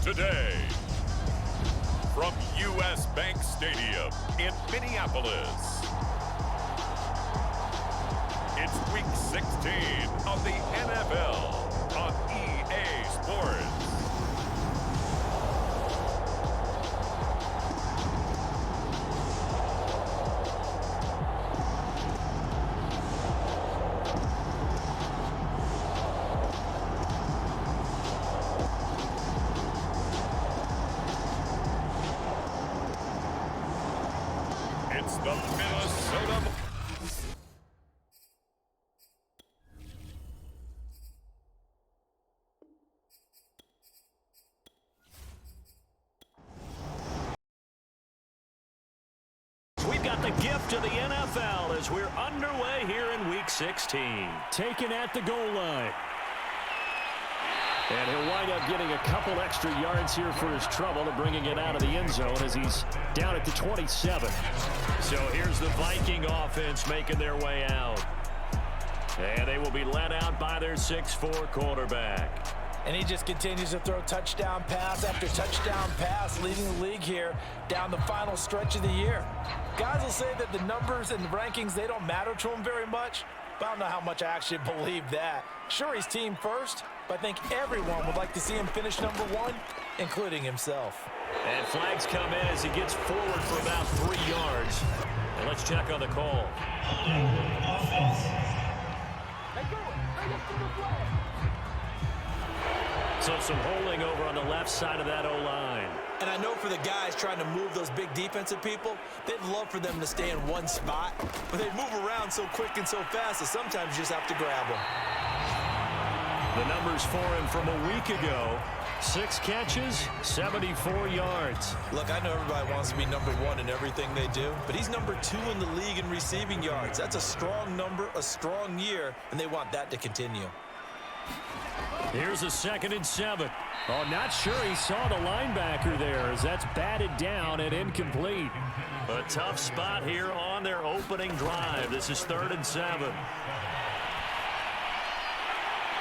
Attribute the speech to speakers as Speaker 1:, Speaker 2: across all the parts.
Speaker 1: Today, from U.S. Bank Stadium in Minneapolis, it's Week 16 of the NFL on EA Sports. It's the Minnesota.
Speaker 2: We've got the gift of the NFL as we're underway here in Week 16. Taken at the goal line. And he'll wind up getting a couple extra yards here for his trouble and bringing it out of the end zone as he's down at the 27. So here's the Viking offense making their way out. And they will be led out by their 6'4" quarterback.
Speaker 3: And he just continues to throw touchdown pass after touchdown pass, leading the league here down the final stretch of the year. Guys will say that the numbers and the rankings, they don't matter to him very much, but I don't know how much I actually believe that. Sure, he's team first, but I think everyone would like to see him finish #1, including himself.
Speaker 2: And flags come in as he gets forward for about 3 yards. And let's check on the call. So some holding over on the left side of that O-line.
Speaker 3: And I know for the guys trying to move those big defensive people, they'd love for them to stay in one spot, but they move around so quick and so fast that sometimes you just have to grab them.
Speaker 2: The numbers for him from a week ago: 6 catches, 74 yards.
Speaker 3: Look, I know everybody wants to be #1 in everything they do, but he's #2 in the league in receiving yards. That's a strong number, a strong year, and they want that to continue.
Speaker 2: Here's a 2nd and 7. Oh, not sure he saw the linebacker there as that's batted down and incomplete. A tough spot here on their opening drive. This is 3rd and 7.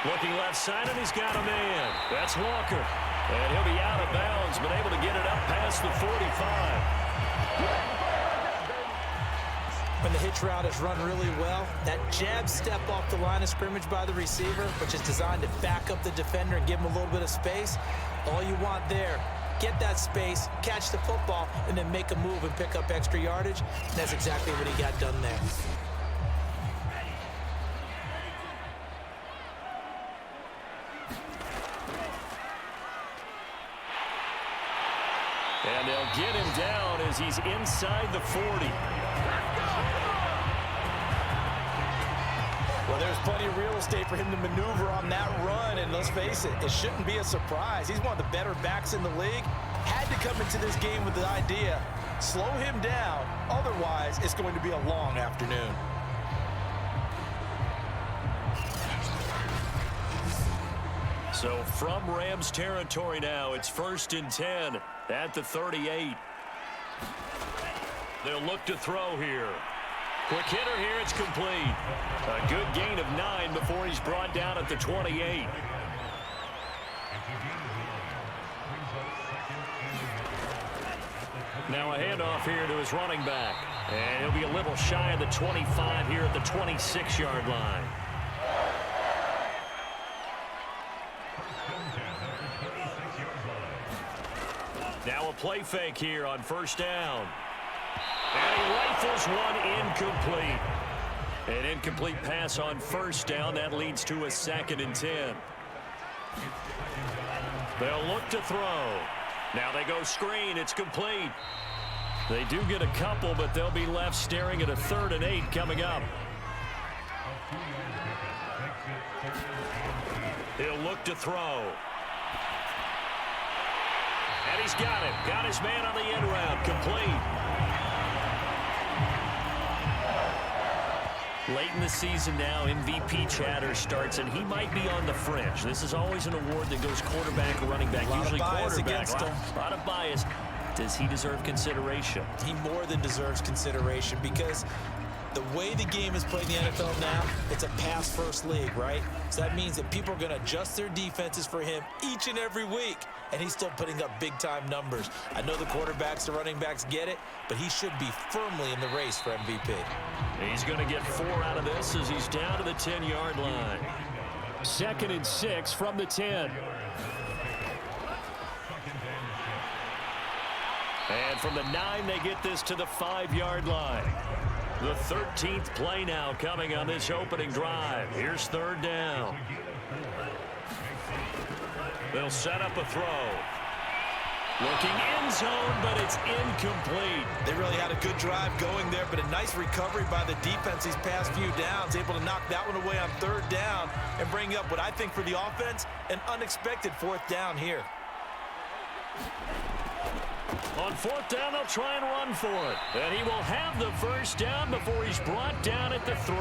Speaker 2: Looking left side, and he's got a man. That's Walker. And he'll be out of bounds, but able to get it up past the 45.
Speaker 3: When the hitch route is run really well, that jab step off the line of scrimmage by the receiver, which is designed to back up the defender and give him a little bit of space, all you want there, get that space, catch the football, and then make a move and pick up extra yardage. And that's exactly what he got done there.
Speaker 2: And they'll get him down as he's inside the 40.
Speaker 3: Well, there's plenty of real estate for him to maneuver on that run, and let's face it, it shouldn't be a surprise. He's one of the better backs in the league. Had to come into this game with the idea, slow him down, otherwise it's going to be a long afternoon.
Speaker 2: So from Rams territory now, it's 1st and 10 at the 38. They'll look to throw here. Quick hitter here, it's complete. A good gain of 9 before he's brought down at the 28. Now a handoff here to his running back. And he'll be a little shy of the 25 here at the 26-yard line. Now a play fake here on 1st down. And he rifles one incomplete. An incomplete pass on 1st down. That leads to a 2nd and 10. They'll look to throw. Now they go screen. It's complete. They do get a couple, but they'll be left staring at a 3rd and 8 coming up. He'll look to throw. And he's got it. Got his man on the end route. Complete. Late in the season now, MVP chatter starts, and he might be on the fringe. This is always an award that goes quarterback or running back. Usually quarterback. A lot of bias. Does he deserve consideration?
Speaker 3: He more than deserves consideration because The way the game is played in the NFL now, it's a pass-first league, right? So that means that people are going to adjust their defenses for him each and every week, and he's still putting up big-time numbers. I know the quarterbacks, the running backs get it, but he should be firmly in the race for MVP.
Speaker 2: He's going to get 4 out of this as he's down to the 10-yard line. 2nd and 6 from the 10. And from the 9, they get this to the 5-yard line. The 13th play now coming on this opening drive. Here's 3rd down. They'll set up a throw. Looking end zone, but it's incomplete.
Speaker 3: They really had a good drive going there, but a nice recovery by the defense these past few downs, able to knock that one away on 3rd down and bring up what I think for the offense, an unexpected 4th down here.
Speaker 2: On 4th down, they'll try and run for it. And he will have the 1st down before he's brought down at the 3.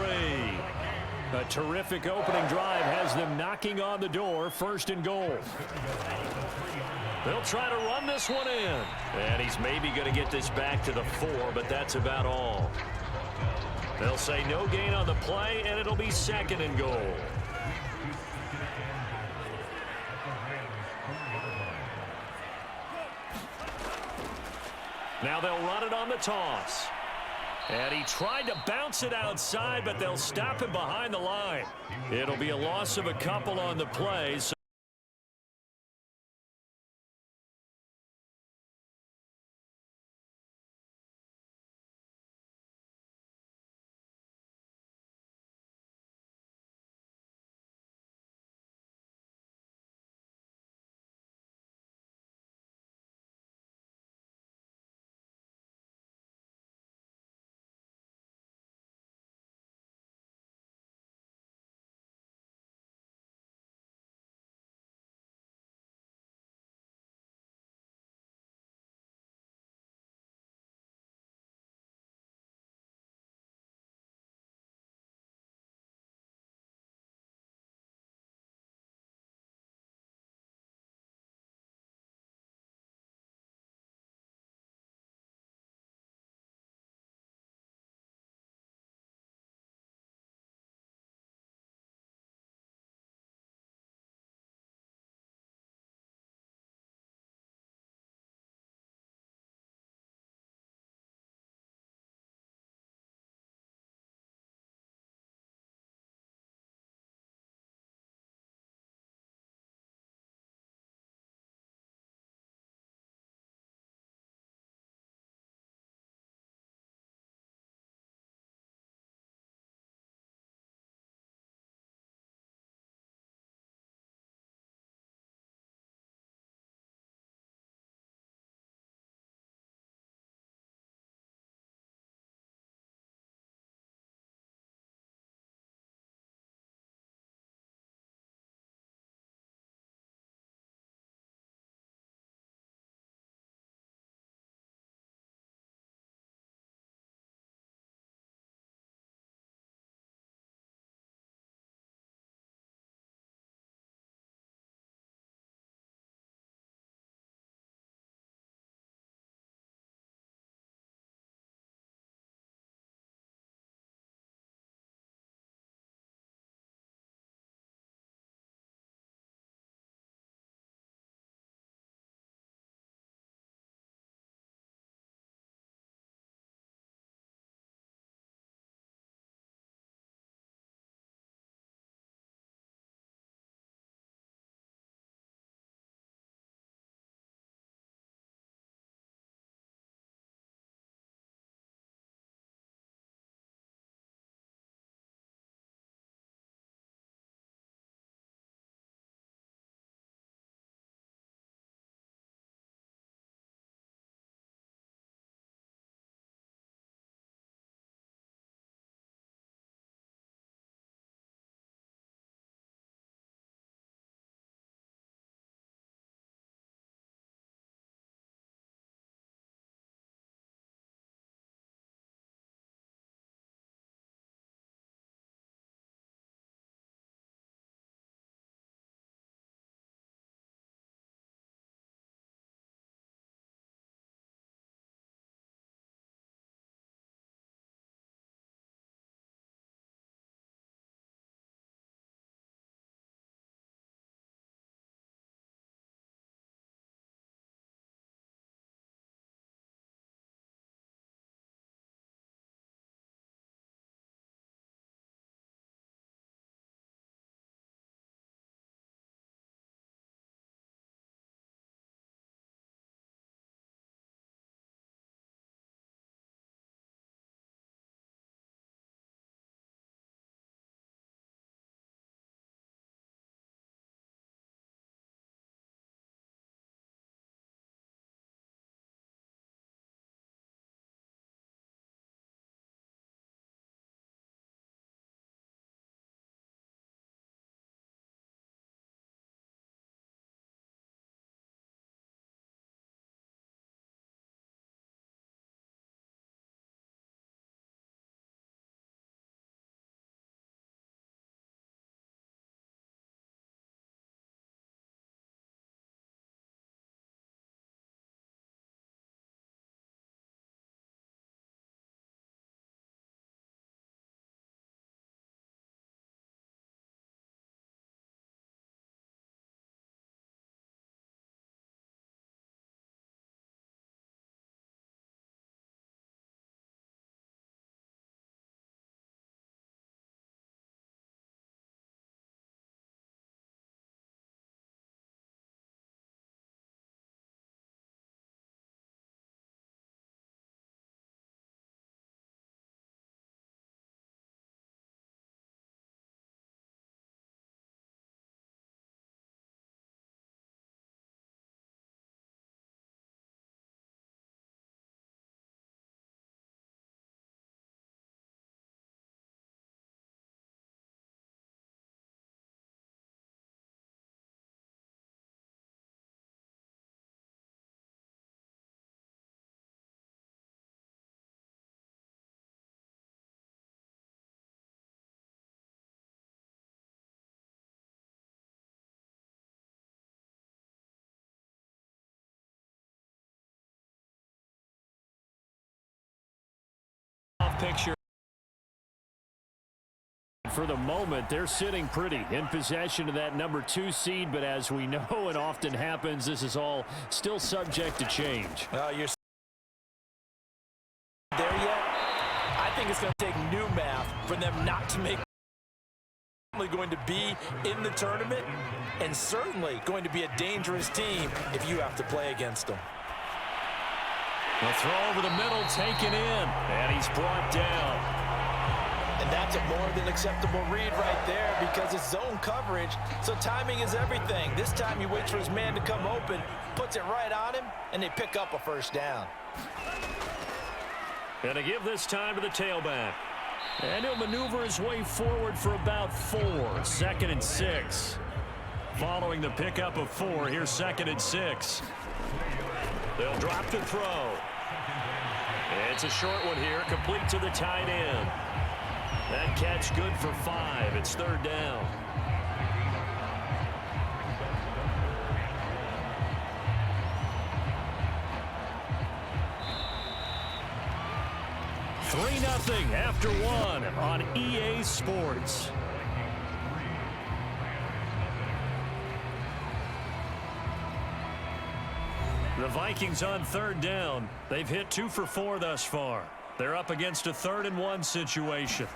Speaker 2: A terrific opening drive has them knocking on the door, 1st and goal. They'll try to run this one in. And he's maybe going to get this back to the 4, but that's about all. They'll say no gain on the play, and it'll be 2nd and goal. Now they'll run it on the toss. And he tried to bounce it outside, but they'll stop him behind the line. It'll be a loss of a couple on the play. picture. For the moment, they're sitting pretty in possession of that number 2 seed, but as we know and often happens, this is all still subject to change.
Speaker 3: You're there yet? I think it's going to take new math for them not to make going to be in the tournament and certainly going to be a dangerous team if you have to play against them.
Speaker 2: The throw over the middle taken in, and he's brought down.
Speaker 3: And that's a more than acceptable read right there because it's zone coverage, so timing is everything. This time he waits for his man to come open, puts it right on him, and they pick up a first down.
Speaker 2: Gonna give this time to the tailback. And he'll maneuver his way forward for about 4. 2nd and 6. Following the pickup of 4, here's 2nd and 6. They'll drop to throw. It's a short one here, complete to the tight end. That catch good for 5. It's 3rd down. Nothing after 1 on EA Sports. The Vikings on 3rd down. They've hit 2 for 4 thus far. They're up against a 3rd and 1 situation.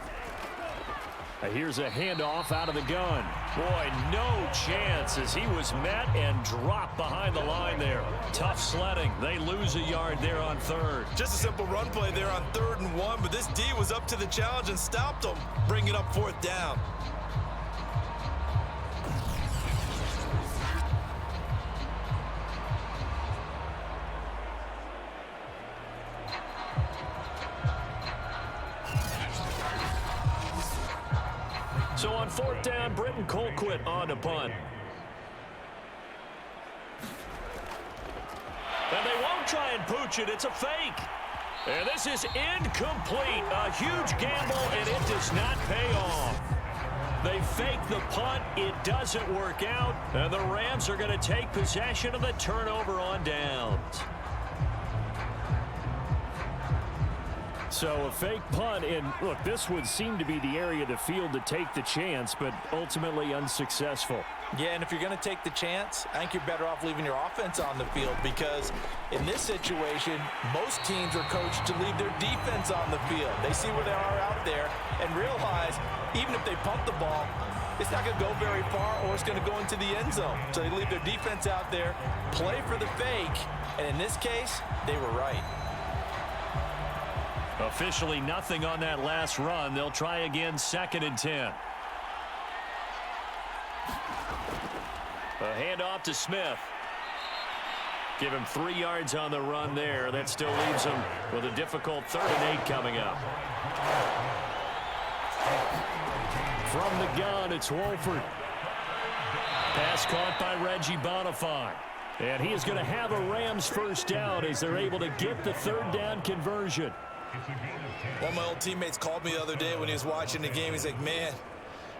Speaker 2: Here's a handoff out of the gun. Boy, no chance as he was met and dropped behind the line there. Tough sledding. They lose a yard there on 3rd.
Speaker 3: Just a simple run play there on 3rd and 1, but this D was up to the challenge and stopped them, bringing up 4th down.
Speaker 2: So on 4th down, Britton Colquitt on to punt. And they won't try and pooch it. It's a fake. And this is incomplete. A huge gamble, and it does not pay off. They fake the punt. It doesn't work out. And the Rams are going to take possession of the turnover on downs. So a fake punt, and look, this would seem to be the area of the field to take the chance, but ultimately unsuccessful.
Speaker 3: Yeah, and if you're going to take the chance, I think you're better off leaving your offense on the field because in this situation, most teams are coached to leave their defense on the field. They see where they are out there and realize even if they punt the ball, it's not going to go very far or it's going to go into the end zone. So they leave their defense out there, play for the fake, and in this case, they were right.
Speaker 2: Officially nothing on that last run. They'll try again 2nd and 10. A handoff to Smith. Give him 3 yards on the run there. That still leaves him with a difficult 3rd and 8 coming up. From the gun, it's Wolford. Pass caught by Reggie Bonifay. And he is going to have a Rams first down as they're able to get the 3rd down conversion.
Speaker 3: One of my old teammates called me the other day when he was watching the game. He's like, man,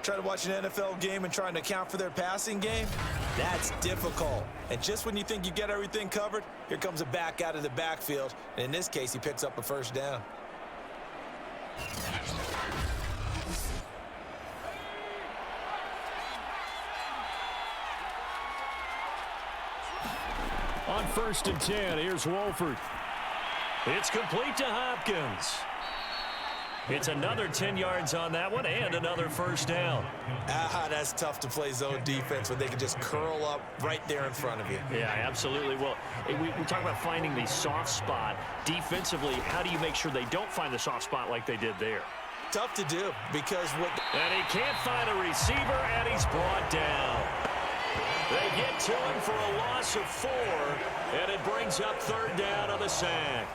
Speaker 3: trying to watch an NFL game and trying to account for their passing game, that's difficult. And just when you think you get everything covered, here comes a back out of the backfield. And in this case, he picks up a first down.
Speaker 2: On 1st and 10, here's Wolford. It's complete to Hopkins. It's another 10 yards on that one and another first down.
Speaker 3: That's tough to play zone defense when they can just curl up right there in front of you.
Speaker 2: Yeah, absolutely. Well, we talk about finding the soft spot. Defensively, how do you make sure they don't find the soft spot like they did there?
Speaker 3: Tough to do because what...
Speaker 2: And he can't find a receiver, and he's brought down. They get to him for a loss of 4, and it brings up 3rd down on the sack.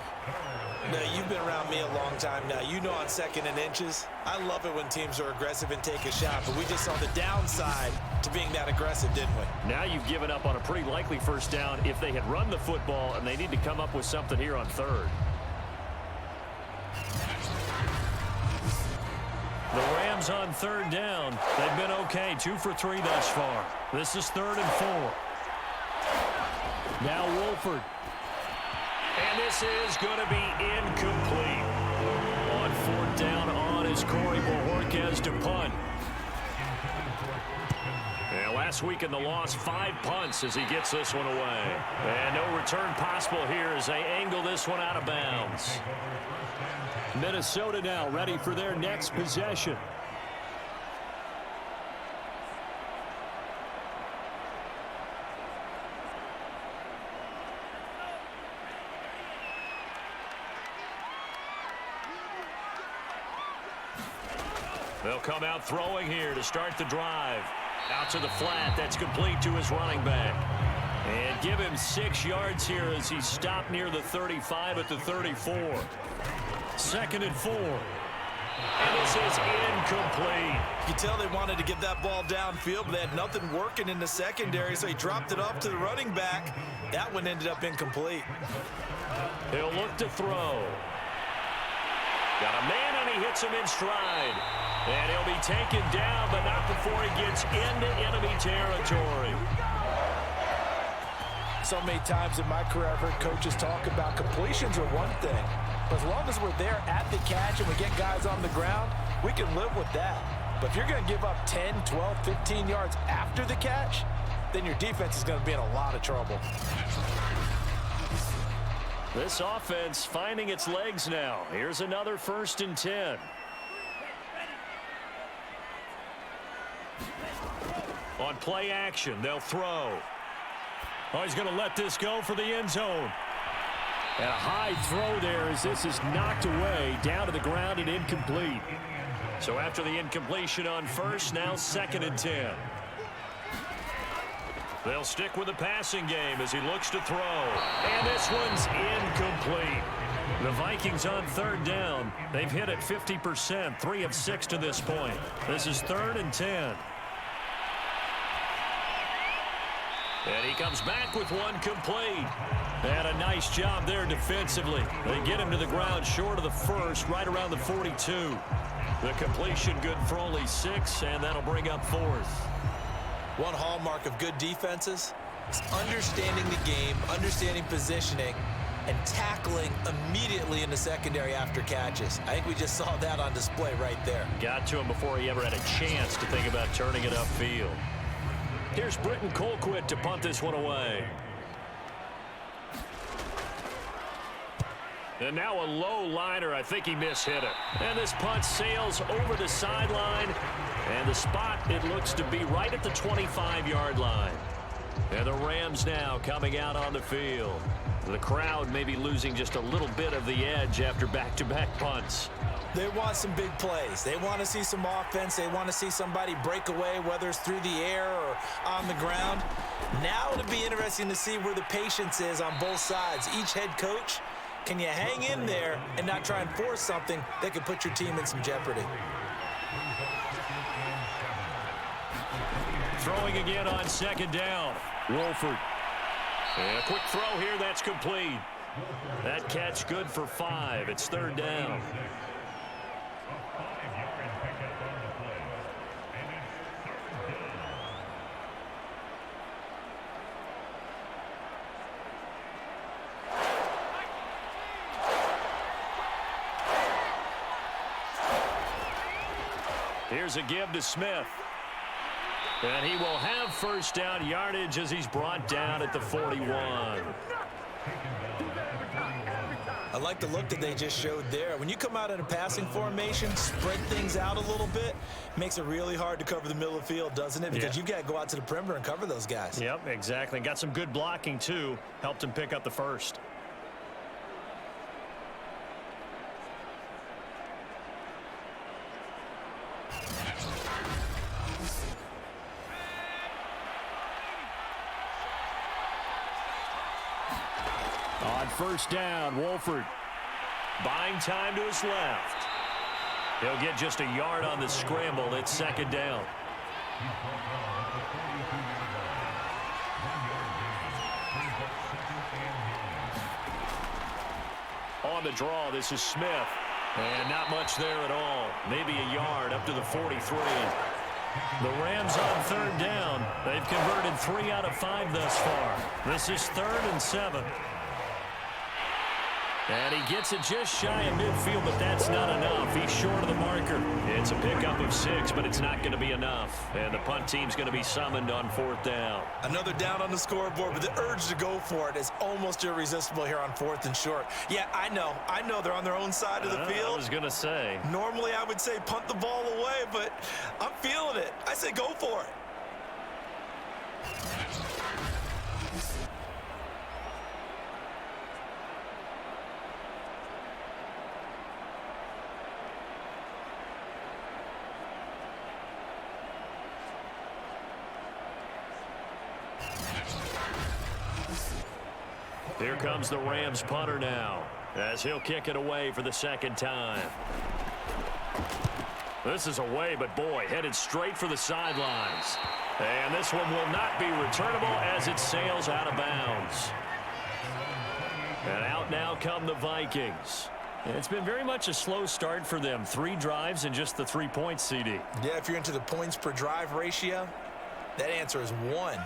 Speaker 3: Now, you've been around me a long time now. You know on 2nd and inches, I love it when teams are aggressive and take a shot, but we just saw the downside to being that aggressive, didn't we?
Speaker 2: Now you've given up on a pretty likely first down if they had run the football, and they need to come up with something here on 3rd. The Rams on 3rd down. They've been okay, 2 for 3 thus far. This is 3rd and 4. Now Wolford. And this is going to be incomplete. On 4th is Corey Bojorquez to punt. And last week in the loss, 5 punts as he gets this one away. And no return possible here as they angle this one out of bounds. Minnesota now ready for their next possession. They'll come out throwing here to start the drive. Out to the flat. That's complete to his running back. And give him 6 yards here as he stopped near the 35 at the 34. 2nd and 4. And this is incomplete.
Speaker 3: You can tell they wanted to get that ball downfield, but they had nothing working in the secondary, so he dropped it off to the running back. That one ended up incomplete.
Speaker 2: He'll look to throw. Got a man, and he hits him in stride. And he'll be taken down, but not before he gets into enemy territory.
Speaker 3: So many times in my career, I've heard coaches talk about completions are one thing. But as long as we're there at the catch and we get guys on the ground, we can live with that. But if you're going to give up 10, 12, 15 yards after the catch, then your defense is going to be in a lot of trouble.
Speaker 2: This offense finding its legs now. Here's another 1st and 10. On play action, they'll throw. Oh, he's going to let this go for the end zone. And a high throw there as this is knocked away, down to the ground and incomplete. So after the incompletion on 1st, now 2nd and 10. They'll stick with the passing game as he looks to throw. And this one's incomplete. The Vikings on 3rd down. They've hit it 50%, 3 of 6 to this point. This is 3rd and 10. And he comes back with one complete. And a nice job there defensively. They get him to the ground short of the 1st, right around the 42. The completion good for only 6, and that'll bring up 4th.
Speaker 3: One hallmark of good defenses is understanding the game, understanding positioning, and tackling immediately in the secondary after catches. I think we just saw that on display right there.
Speaker 2: Got to him before he ever had a chance to think about turning it upfield. Here's Britton Colquitt to punt this one away. And now a low liner. I think he mishit it. And this punt sails over the sideline. And the spot, it looks to be right at the 25-yard line. And the Rams now coming out on the field. The crowd may be losing just a little bit of the edge after back-to-back punts.
Speaker 3: They want some big plays. They want to see some offense. They want to see somebody break away, whether it's through the air or on the ground. Now it'll be interesting to see where the patience is on both sides. Each head coach, can you hang in there and not try and force something that could put your team in some jeopardy?
Speaker 2: Throwing again on 2nd down. Wolford. And a quick throw here, that's complete. That catch good for 5. It's 3rd down. Here's a give to Smith. And he will have 1st down yardage as he's brought down at the 41.
Speaker 3: I like the look that they just showed there. When you come out in a passing formation, spread things out a little bit, makes it really hard to cover the middle of the field, doesn't it? Because you've got to go out to the perimeter and cover those guys.
Speaker 2: Yep, exactly. Got some good blocking, too. Helped him pick up the 1st. On 1st down, Wolford buying time to his left. He'll get just a yard on the scramble. It's 2nd down. On the draw, this is Smith. And not much there at all. Maybe a yard up to the 43. The Rams on 3rd down. They've converted 3 out of 5 thus far. This is 3rd and 7. And he gets it just shy of midfield, but that's not enough. He's short of the marker. It's a pickup of 6, but it's not going to be enough. And the punt team's going to be summoned on 4th down.
Speaker 3: Another down on the scoreboard, but the urge to go for it is almost irresistible here on 4th and short. Yeah, I know they're on their own side of the field.
Speaker 2: I was going to say.
Speaker 3: Normally I would say punt the ball away, but I'm feeling it. I say go for it.
Speaker 2: Here comes the Rams punter now, as he'll kick it away for the 2nd time. This is away, but boy, headed straight for the sidelines. And this one will not be returnable as it sails out of bounds. And out now come the Vikings. And it's been very much a slow start for them. 3 drives and just the 3 points, CD.
Speaker 3: Yeah, if you're into the points per drive ratio, that answer is 1.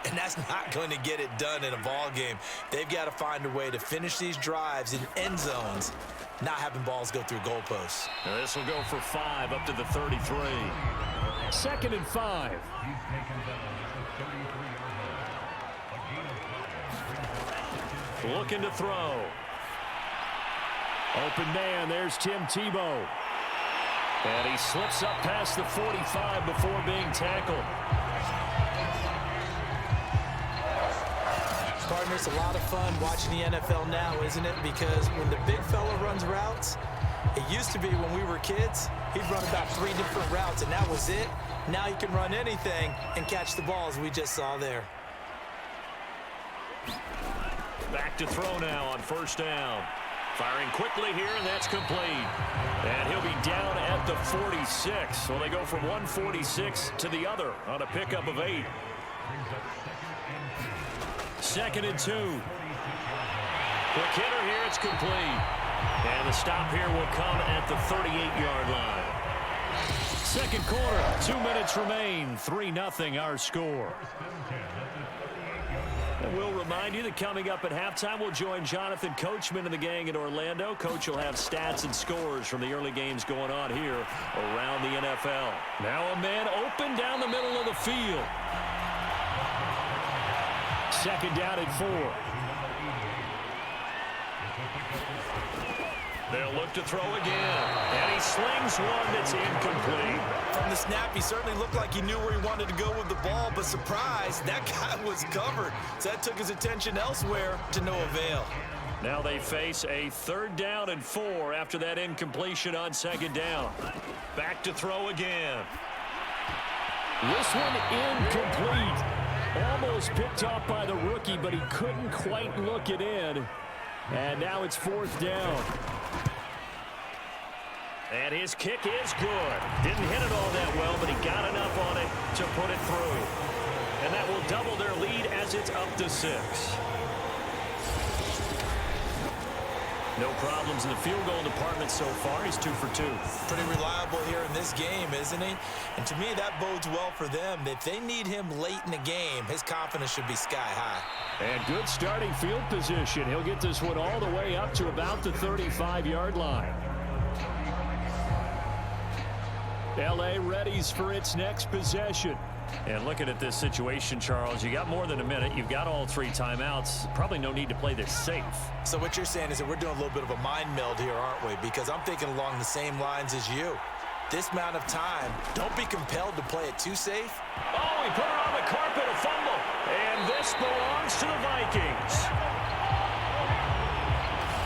Speaker 3: And that's not going to get it done in a ball game. They've got to find a way to finish these drives in end zones, not having balls go through goalposts.
Speaker 2: Now this will go for 5 up to the 33. 2nd and 5. Looking to throw. Open man, there's Tim Tebow. And he slips up past the 45 before being tackled.
Speaker 3: Partner, it's a lot of fun watching the NFL now, isn't it? Because when the big fella runs routes, it used to be when we were kids, he'd run about 3 different routes, and that was it. Now he can run anything and catch the ball, as we just saw there.
Speaker 2: Back to throw now on 1st down. Firing quickly here, and that's complete. And he'll be down at the 46. So they go from 146 to the other on a pickup of 8. 2nd and 2. Quick hitter here, it's complete. And the stop here will come at the 38-yard line. 2nd quarter, 2 minutes remain. 3-0 our score. And we'll remind you that coming up at halftime, we'll join Jonathan Coachman and the gang in Orlando. Coach will have stats and scores from the early games going on here around the NFL. Now a man open down the middle of the field. 2nd down and 4. They'll look to throw again. And he slings one that's incomplete.
Speaker 3: From the snap, he certainly looked like he knew where he wanted to go with the ball, but surprise, that guy was covered. So that took his attention elsewhere to no avail.
Speaker 2: Now they face a 3rd down and 4 after that incompletion on 2nd down. Back to throw again. This one incomplete. Almost picked off by the rookie, but he couldn't quite look it in. And now it's 4th down. And his kick is good. Didn't hit it all that well, but he got enough on it to put it through. And that will double their lead as it's up to 6. No problems in the field goal department so far. He's 2 for 2.
Speaker 3: Pretty reliable here in this game, isn't he? And to me, that bodes well for them. If they need him late in the game, his confidence should be sky high.
Speaker 2: And good starting field position. He'll get this one all the way up to about the 35-yard line. L.A. readies for its next possession. And looking at this situation, Charles, you got more than a minute. You've got all 3 timeouts. Probably no need to play this safe.
Speaker 3: So what you're saying is that we're doing a little bit of a mind meld here, aren't we? Because I'm thinking along the same lines as you. This amount of time, don't be compelled to play it too safe.
Speaker 2: Oh, he put it on the carpet, a fumble. And this belongs to the Vikings.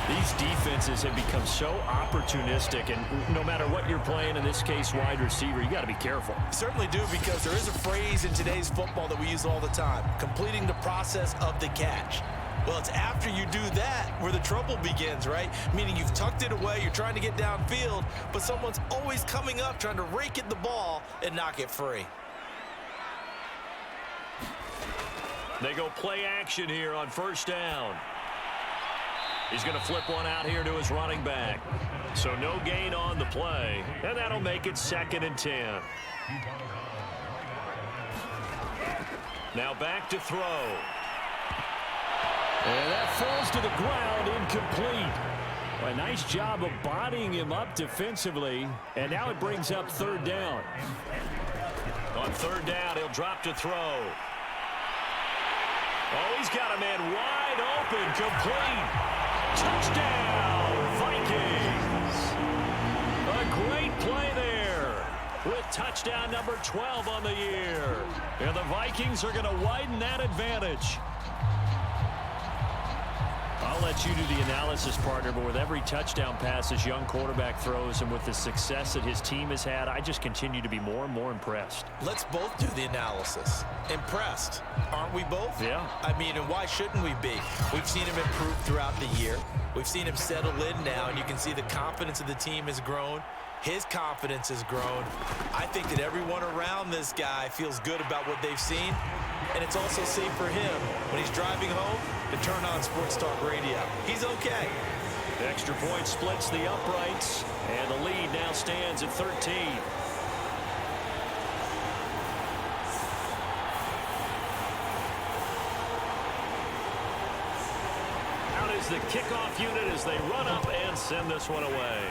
Speaker 2: These defenses have become so opportunistic, and no matter what you're playing, in this case wide receiver, you got to be careful.
Speaker 3: Certainly do, because there is a phrase in today's football that we use all the time, completing the process of the catch. Well, it's after you do that where the trouble begins, right? Meaning you've tucked it away, you're trying to get downfield, but someone's always coming up trying to rake at the ball and knock it free.
Speaker 2: They go play action here on 1st down. He's going to flip one out here to his running back. So no gain on the play, and that'll make it 2nd and 10. Now back to throw. And that falls to the ground, incomplete. A nice job of bodying him up defensively, and now it brings up third down. On third down, he'll drop to throw. Oh, he's got a man wide open, complete. Touchdown, Vikings. A great play there with touchdown number 12 on the year. And the Vikings are going to widen that advantage. I'll let you do the analysis, partner, but with every touchdown pass this young quarterback throws and with the success that his team has had, I just continue to be more and more impressed.
Speaker 3: Let's both do the analysis. Impressed. Aren't we both?
Speaker 2: Yeah.
Speaker 3: I mean, and why shouldn't we be? We've seen him improve throughout the year. We've seen him settle in now, and you can see the confidence of the team has grown. His confidence has grown. I think that everyone around this guy feels good about what they've seen, and it's also safe for him when he's driving home to turn on Sports Talk Radio. He's okay.
Speaker 2: The extra point splits the uprights, and the lead now stands at 13. Out is the kickoff unit as they run up and send this one away.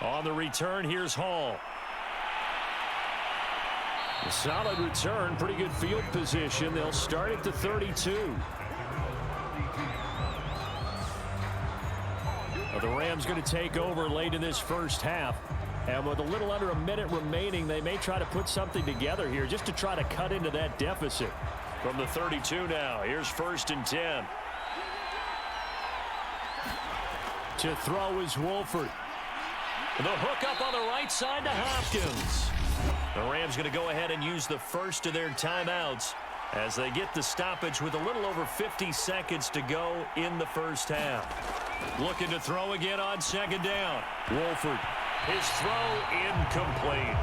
Speaker 2: On the return, here's Hall. A solid return, pretty good field position. They'll start at the 32. Well, the Rams going to take over late in this first half. And with a little under a minute remaining, they may try to put something together here just to try to cut into that deficit. From the 32 now, here's 1st and 10. To throw is Wolford. The hook up on the right side to Hopkins. The Rams going to go ahead and use the first of their timeouts as they get the stoppage with a little over 50 seconds to go in the first half. Looking to throw again on 2nd down. Wolford, his throw incomplete.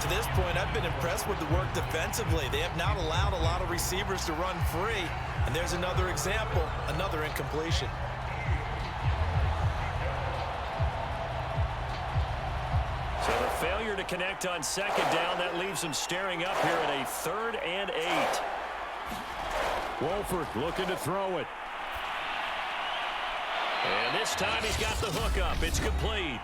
Speaker 3: To this point, I've been impressed with the work defensively. They have not allowed a lot of receivers to run free. And there's another example, another incompletion.
Speaker 2: So the failure to connect on 2nd down, that leaves them staring up here at a 3rd and 8. Wolford looking to throw it. And this time he's got the hook up. It's complete.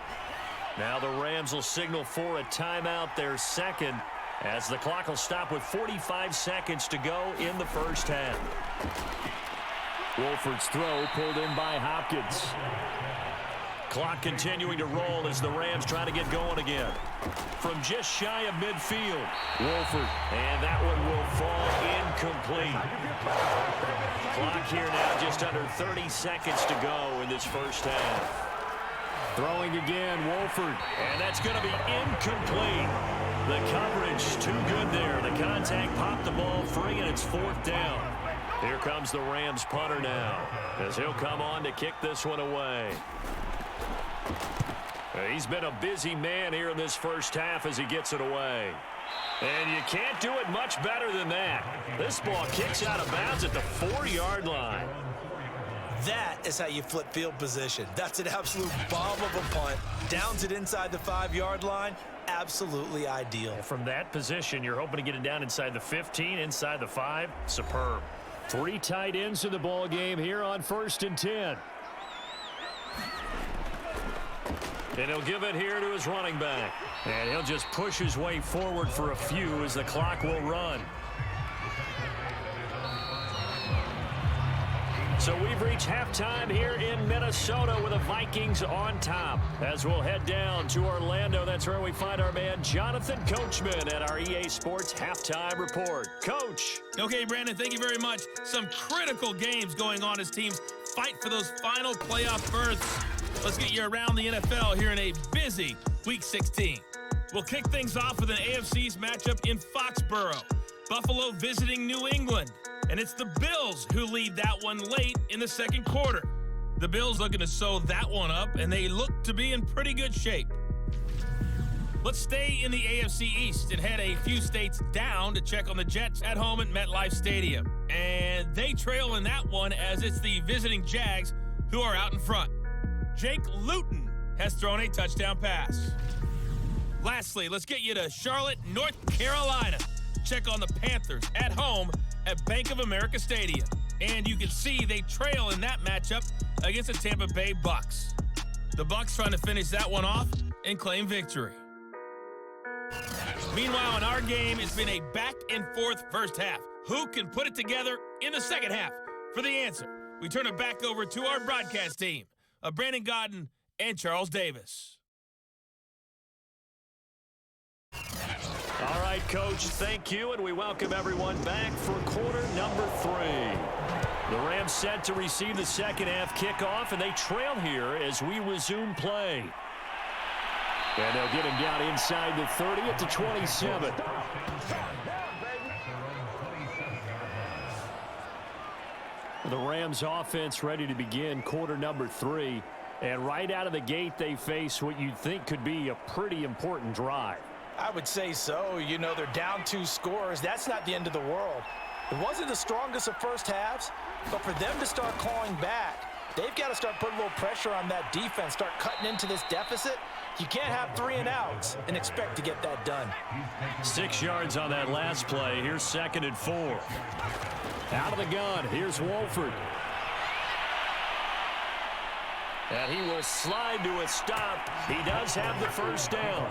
Speaker 2: Now the Rams will signal for a timeout, their second, as the clock will stop with 45 seconds to go in the first half. Wolford's throw pulled in by Hopkins. Clock continuing to roll as the Rams try to get going again. From just shy of midfield, Wolford. And that one will fall incomplete. Clock here now just under 30 seconds to go in this first half. Throwing again, Wolford. And that's going to be incomplete. The coverage too good there. The contact popped the ball free, and it's 4th down. Here comes the Rams punter now as he'll come on to kick this one away. He's been a busy man here in this first half as he gets it away. And you can't do it much better than that. This ball kicks out of bounds at the 4-yard line.
Speaker 3: That is how you flip field position. That's an absolute bomb of a punt. Downs it inside the 5-yard line. Absolutely ideal.
Speaker 2: From that position, you're hoping to get it down inside the 15, inside the 5. Superb. 3 tight ends in the ball game here on 1st and 10. And he'll give it here to his running back. And he'll just push his way forward for a few as the clock will run. So we've reached halftime here in Minnesota with the Vikings on top. As we'll head down to Orlando, that's where we find our man Jonathan Coachman at our EA Sports Halftime Report. Coach.
Speaker 4: Okay, Brandon, thank you very much. Some critical games going on as teams fight for those final playoff berths. Let's get you around the NFL here in a busy Week 16. We'll kick things off with an AFC East matchup in Foxborough. Buffalo visiting New England. And it's the Bills who lead that one late in the second quarter. The Bills looking to sew that one up, and they look to be in pretty good shape. Let's stay in the AFC East and head a few states down to check on the Jets at home at MetLife Stadium. And they trail in that one as it's the visiting Jags who are out in front. Jake Luton has thrown a touchdown pass. Lastly, let's get you to Charlotte, North Carolina. Check on the Panthers at home at Bank of America Stadium. And you can see they trail in that matchup against the Tampa Bay Bucks. The Bucks trying to finish that one off and claim victory. Meanwhile, in our game, it's been a back-and-forth first half. Who can put it together in the second half? For the answer, we turn it back over to our broadcast team of Brandon Godden and Charles Davis.
Speaker 2: All right, Coach, thank you, and we welcome everyone back for quarter number 3. The Rams set to receive the second half kickoff, and they trail here as we resume play. And they'll get him down inside the 30 at the 27. The Rams offense ready to begin quarter number 3. And right out of the gate, they face what you'd think could be a pretty important drive.
Speaker 3: I would say so. You know, they're down 2 scores. That's not the end of the world. It wasn't the strongest of first halves, but for them to start clawing back, they've got to start putting a little pressure on that defense, start cutting into this deficit. You can't have 3 and outs and expect to get that done.
Speaker 2: 6 yards on that last play. Here's 2nd and 4. Out of the gun, here's Wolford. And he will slide to a stop. He does have the first down.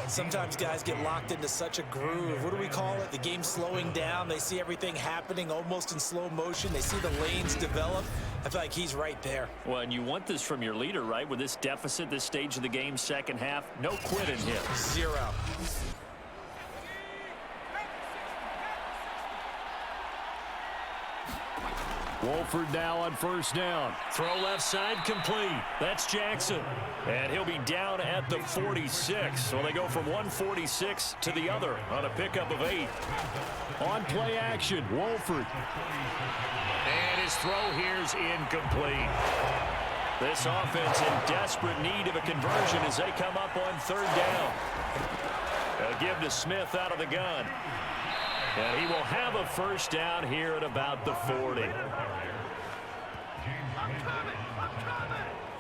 Speaker 3: Sometimes guys get locked into such a groove. What do we call it? The game's slowing down. They see everything happening almost in slow motion. They see the lanes develop. I feel like he's right there.
Speaker 2: Well, and you want this from your leader, right? With this deficit, this stage of the game, second half, no quit in him.
Speaker 3: 0.
Speaker 2: Wolford now on first down. Throw left side complete. That's Jackson. And he'll be down at the 46. So they go from 146 to the other on a pickup of 8. On play action, Wolford. And his throw here's incomplete. This offense in desperate need of a conversion as they come up on 3rd down. They'll give to Smith out of the gun. And he will have a first down here at about the 40.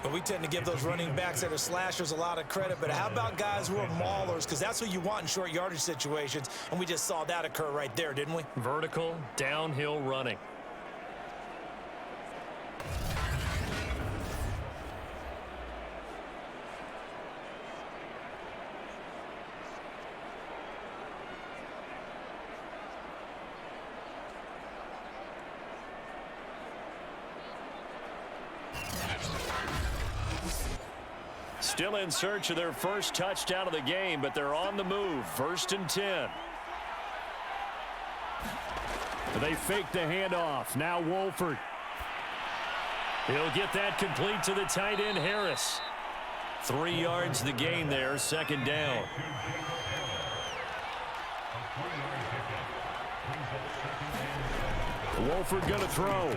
Speaker 3: But we tend to give those running backs that are slashers a lot of credit. But how about guys who are maulers? Because that's what you want in short yardage situations. And we just saw that occur right there, didn't we?
Speaker 2: Vertical, downhill running. Still in search of their first touchdown of the game, but they're on the move. 1st and 10. They fake the handoff. Now Wolford. He'll get that complete to the tight end, Harris. 3 yards the gain there, 2nd down. Wolford going to throw.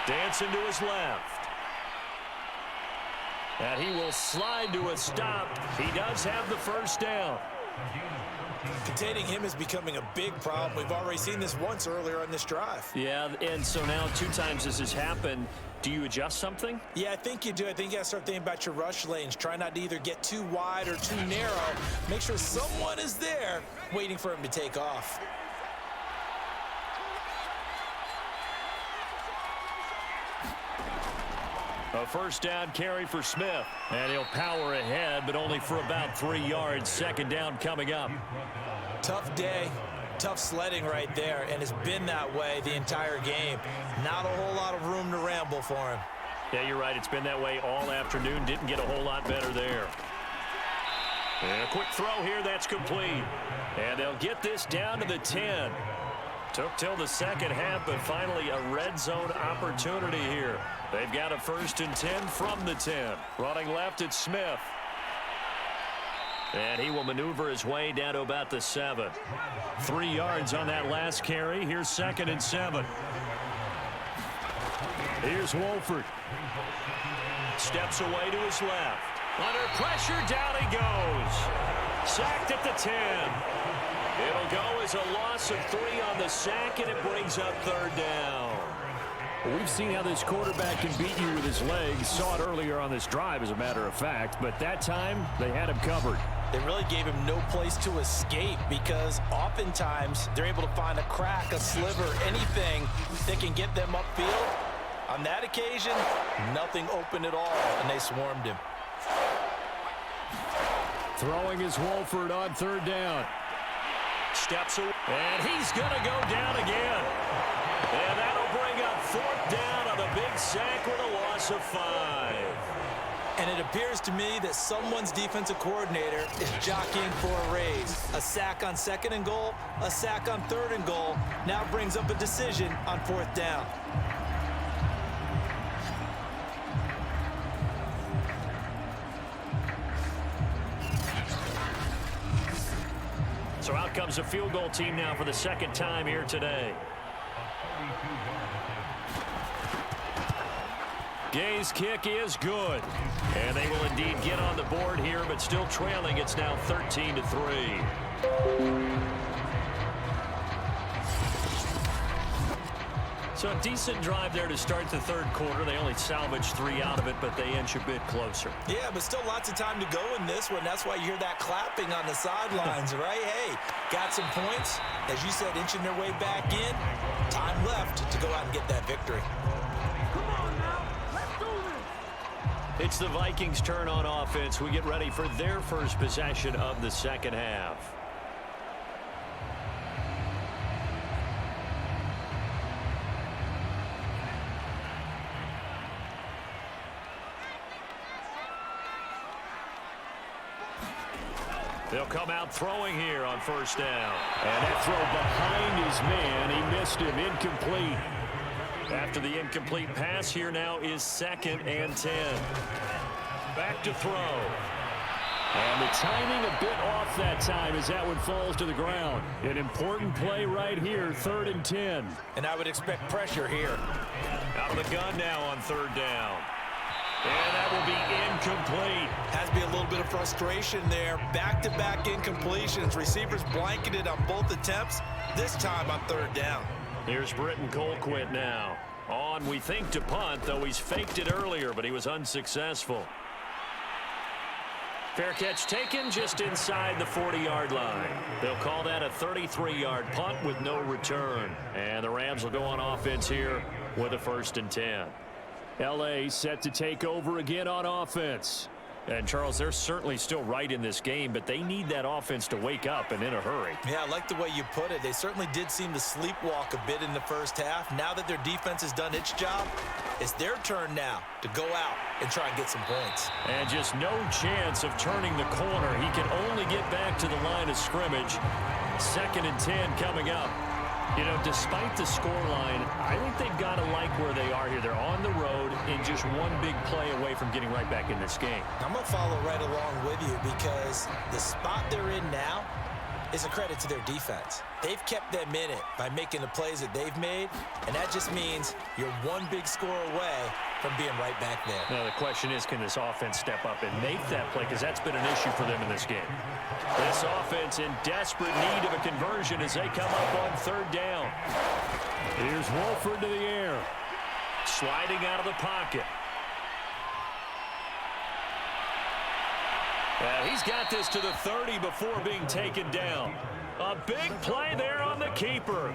Speaker 2: Dancing to his left. And he will slide to a stop. He does have the first down.
Speaker 3: Containing him is becoming a big problem. We've already seen this once earlier on this drive.
Speaker 2: Yeah, and so now 2 times this has happened. Do you adjust something?
Speaker 3: Yeah, I think you do. I think you got to start thinking about your rush lanes. Try not to either get too wide or too narrow. Make sure someone is there waiting for him to take off.
Speaker 2: A first down carry for Smith. And he'll power ahead, but only for about 3 yards. 2nd down coming up.
Speaker 3: Tough day, tough sledding right there, and it's been that way the entire game. Not a whole lot of room to ramble for him.
Speaker 2: Yeah, you're right. It's been that way all afternoon. Didn't get a whole lot better there. And a quick throw here. That's complete. And they'll get this down to the 10. Took till the second half, but finally a red zone opportunity here. They've got a 1st and 10 from the 10. Running left, it's Smith. And he will maneuver his way down to about the 7. 3 yards on that last carry. Here's 2nd and 7. Here's Wolford. Steps away to his left. Under pressure, down he goes. Sacked at the 10. It'll go as a loss of 3 on the sack, and it brings up 3rd down.
Speaker 5: We've seen how this quarterback can beat you with his legs. Saw it earlier on this drive, as a matter of fact. But that time, they had him covered.
Speaker 3: They really gave him no place to escape because oftentimes they're able to find a crack, a sliver, anything that can get them upfield. On that occasion, nothing open at all, and they swarmed him.
Speaker 5: Throwing is Wolford on third down.
Speaker 2: Steps away, and he's going to go down again. And that'll bring up fourth down on a big sack with a loss of 5.
Speaker 3: And it appears to me that someone's defensive coordinator is jockeying for a raise. A sack on 2nd and goal, a sack on 3rd and goal, now brings up a decision on 4th down.
Speaker 2: So out comes a field goal team now for the 2nd time here today. Gay's kick is good. And they will indeed get on the board here, but still trailing. It's now 13-3. So a decent drive there to start the 3rd quarter. They only salvaged 3 out of it, but they inch a bit closer.
Speaker 3: Yeah, but still lots of time to go in this one. That's why you hear that clapping on the sidelines, right? Hey, got some points. As you said, inching their way back in. Time left to go out and get that victory.
Speaker 2: It's the Vikings' turn on offense. We get ready for their first possession of the 2nd half. They'll come out throwing here on 1st down.
Speaker 5: And that throw behind his man. He missed him. Incomplete.
Speaker 2: After the incomplete pass, here now is 2nd and 10. Back to throw.
Speaker 5: And the timing a bit off that time as that one falls to the ground. An important play right here, 3rd and 10.
Speaker 3: And I would expect pressure here.
Speaker 2: Out of the gun now on 3rd down. And that will be incomplete.
Speaker 3: Has to be a little bit of frustration there. Back-to-back incompletions. Receivers blanketed on both attempts, this time on 3rd down.
Speaker 2: Here's Britton Colquitt now. On, we think, to punt, though he's faked it earlier, but he was unsuccessful. Fair catch taken just inside the 40-yard line. They'll call that a 33-yard punt with no return. And the Rams will go on offense here with a 1st and 10.
Speaker 5: L.A. set to take over again on offense.
Speaker 2: And, Charles, they're certainly still right in this game, but they need that offense to wake up and in a hurry.
Speaker 3: Yeah, I like the way you put it. They certainly did seem to sleepwalk a bit in the 1st half. Now that their defense has done its job, it's their turn now to go out and try and get some points.
Speaker 2: And just no chance of turning the corner. He can only get back to the line of scrimmage. 2nd and 10 coming up. You know, despite the scoreline, I think they've got to like where they are here. They're on the road and just one big play away from getting right back in this game.
Speaker 3: I'm going to follow right along with you because the spot they're in now is a credit to their defense. They've kept them in it by making the plays that they've made, and that just means you're one big score away from being right back there.
Speaker 2: Now, the question is, can this offense step up and make that play? Because that's been an issue for them in this game. This offense in desperate need of a conversion as they come up on 3rd down.
Speaker 5: Here's Wolford to the air.
Speaker 2: Sliding out of the pocket. He's got this to the 30 before being taken down. A big play there on the keeper.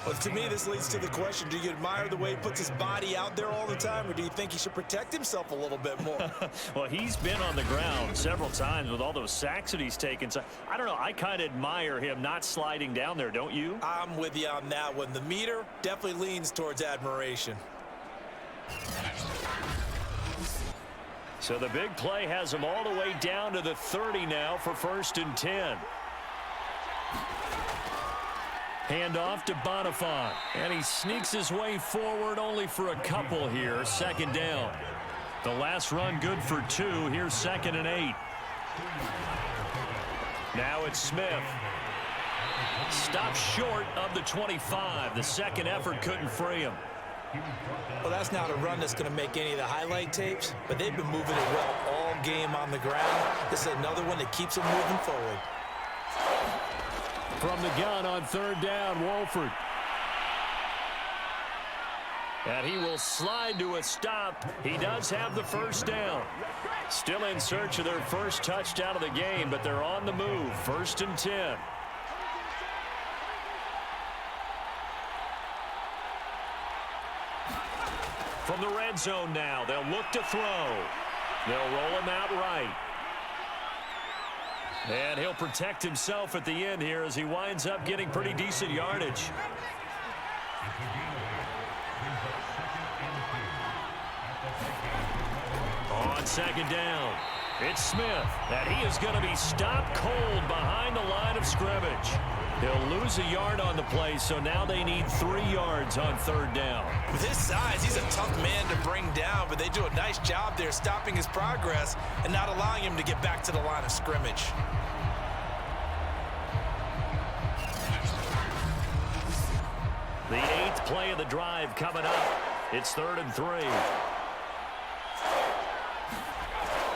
Speaker 3: Well, to me, this leads to the question, do you admire the way he puts his body out there all the time, or do you think he should protect himself a little bit more?
Speaker 2: Well, he's been on the ground several times with all those sacks that he's taken. So, I don't know. I kind of admire him not sliding down there, don't you?
Speaker 3: I'm with you on that one. The meter definitely leans towards admiration.
Speaker 2: So the big play has him all the way down to the 30 now for 1st and 10. Handoff to Bonifant. And he sneaks his way forward only for a couple here. 2nd down. The last run good for 2. Here's 2nd and 8. Now it's Smith. Stops short of the 25. The second effort couldn't free him.
Speaker 3: Well, that's not a run that's going to make any of the highlight tapes, but they've been moving it well all game on the ground. This is another one that keeps them moving forward.
Speaker 5: From the gun on 3rd down, Wolford.
Speaker 2: And he will slide to a stop. He does have the 1st down. Still in search of their first touchdown of the game, but they're on the move. 1st and 10. From the red zone now, they'll look to throw. They'll roll him out right. And he'll protect himself at the end here as he winds up getting pretty decent yardage. On second down, it's Smith, and he is going to be stopped cold behind the line of scrimmage. He'll lose a yard on the play, so now they need 3 yards on third down.
Speaker 3: With his size, he's a tough man to bring down, but they do a nice job there stopping his progress and not allowing him to get back to the line of scrimmage.
Speaker 2: The 8th play of the drive coming up. It's 3rd and 3.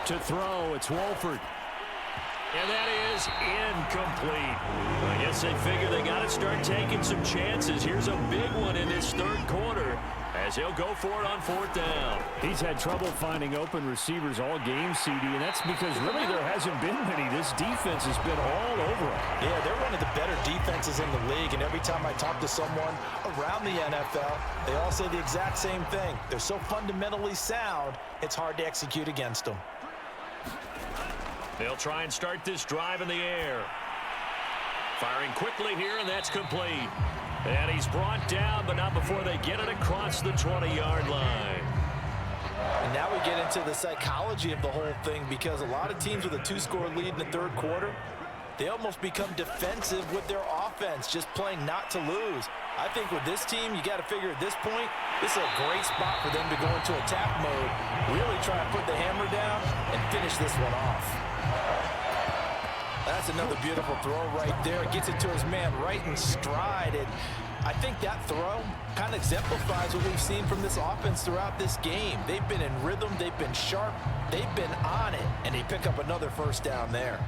Speaker 5: To throw, it's Wolford.
Speaker 2: And that is incomplete. I guess they figure they got to start taking some chances. Here's a big one in this 3rd quarter as he'll go for it on 4th down.
Speaker 5: He's had trouble finding open receivers all game, CD, and that's because really there hasn't been many. This defense has been all over him.
Speaker 3: Yeah, they're one of the better defenses in the league, and every time I talk to someone around the NFL, they all say the exact same thing. They're so fundamentally sound, it's hard to execute against them.
Speaker 2: They'll try and start this drive in the air. Firing quickly here, and that's complete. And he's brought down, but not before they get it across the 20-yard line.
Speaker 3: And now we get into the psychology of the whole thing, because a lot of teams with a 2-score lead in the 3rd quarter, they almost become defensive with their offense, just playing not to lose. I think with this team, you got to figure at this point, this is a great spot for them to go into attack mode, really try and put the hammer down and finish this one off. That's another beautiful throw right there. Gets it to his man right in stride. And I think that throw kind of exemplifies what we've seen from this offense throughout this game. They've been in rhythm. They've been sharp. They've been on it. And they pick up another 1st down there.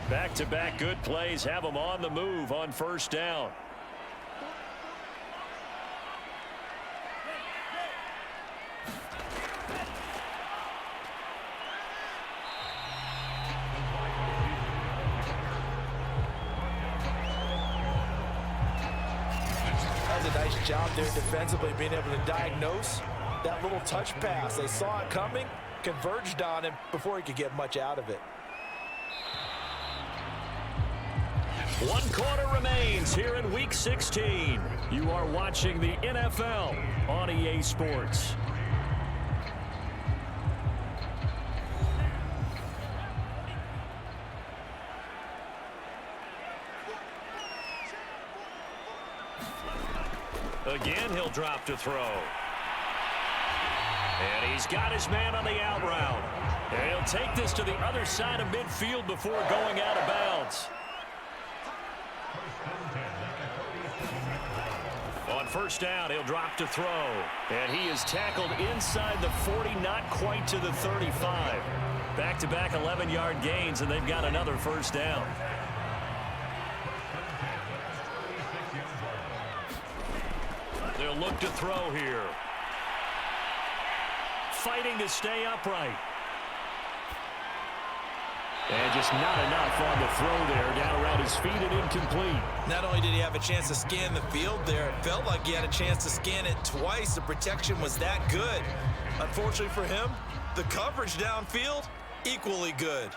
Speaker 2: Back-to-back good plays have them on the move on 1st down.
Speaker 3: Nice job there defensively, being able to diagnose that little touch pass. They saw it coming, converged on him before he could get much out of it.
Speaker 2: 1 quarter remains here in Week 16. You are watching the NFL on EA Sports. Again, he'll drop to throw. And he's got his man on the out route. And he'll take this to the other side of midfield before going out of bounds. On 1st down, he'll drop to throw. And he is tackled inside the 40, not quite to the 35. Back-to-back 11-yard gains, and they've got another 1st down. They'll look to throw here. Fighting to stay upright.
Speaker 5: And just not enough on the throw there. Down around his feet and incomplete.
Speaker 3: Not only did he have a chance to scan the field there, it felt like he had a chance to scan it twice. The protection was that good. Unfortunately for him, the coverage downfield, equally good.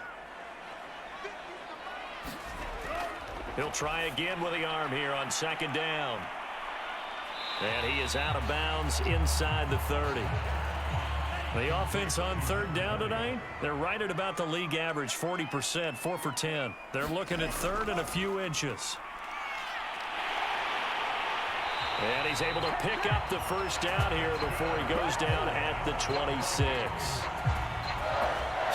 Speaker 2: He'll try again with the arm here on 2nd down. And he is out of bounds inside the 30. The offense on 3rd down tonight, they're right at about the league average, 40%, 4 for 10. They're looking at 3rd and a few inches. And he's able to pick up the 1st down here before he goes down at the 26.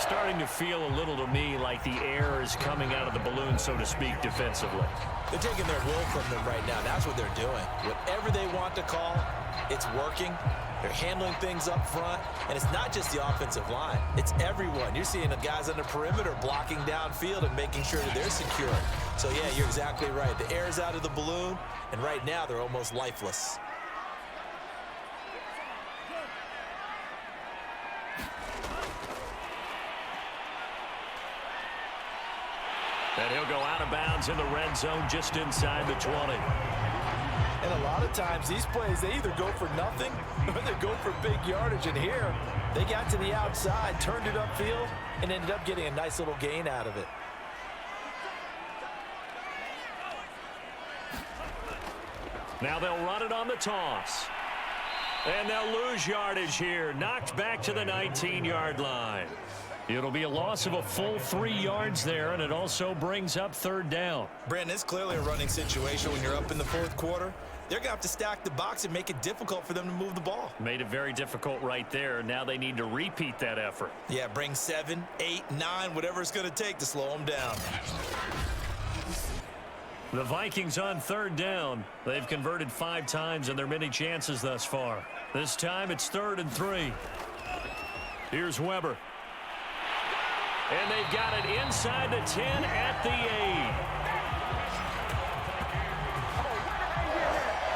Speaker 2: Starting to feel a little to me like the air is coming out of the balloon, so to speak, defensively.
Speaker 3: They're taking their will from them right now. That's what they're doing. Whatever they want to call, it's working. They're handling things up front, and it's not just the offensive line. It's everyone. You're seeing the guys on the perimeter blocking downfield and making sure that they're secure. So, yeah, you're exactly right. The air's out of the balloon, and right now they're almost lifeless. And he'll go out of bounds in the red zone just inside the 20. And a lot of times these plays, they either go for nothing or they go for big yardage. And here, they got to the outside, turned it upfield, and ended up getting a nice little gain out of it.
Speaker 2: Now they'll run it on the toss. And they'll lose yardage here. Knocked back to the 19-yard line. It'll be a loss of a full 3 yards there, and it also brings up third down.
Speaker 3: Brandon, it's clearly a running situation when you're up in the fourth quarter. They're going to have to stack the box and make it difficult for them to move the ball.
Speaker 2: Made it very difficult right there. Now they need to repeat that effort.
Speaker 3: Yeah, bring 7, 8, 9, whatever it's going to take to slow them down.
Speaker 2: The Vikings on third down. They've converted 5 times in their many chances thus far. This time it's 3rd and 3. Here's Weber. And they've got it inside the 10 at the 8.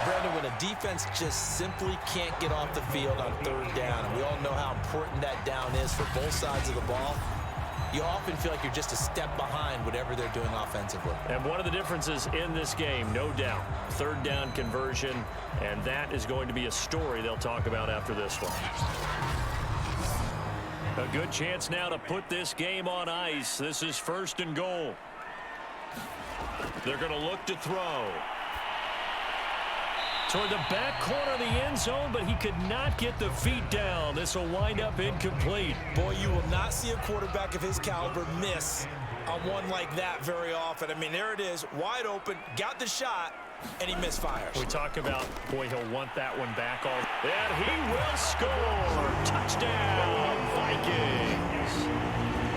Speaker 3: Brandon, when a defense just simply can't get off the field on third down, and we all know how important that down is for both sides of the ball, you often feel like you're just a step behind whatever they're doing offensively.
Speaker 2: And one of the differences in this game, no doubt, third down conversion, and that is going to be a story they'll talk about after this one. A good chance now to put this game on ice. This is 1st and goal. They're going to look to throw. Toward the back corner of the end zone, but he could not get the feet down. This will wind up incomplete.
Speaker 3: Boy, you will not see a quarterback of his caliber miss on one like that very often. I mean, there it is, wide open, got the shot, and he misfires.
Speaker 2: We talk about, boy, he'll want that one back all. And he will score. Touchdown, Vikings.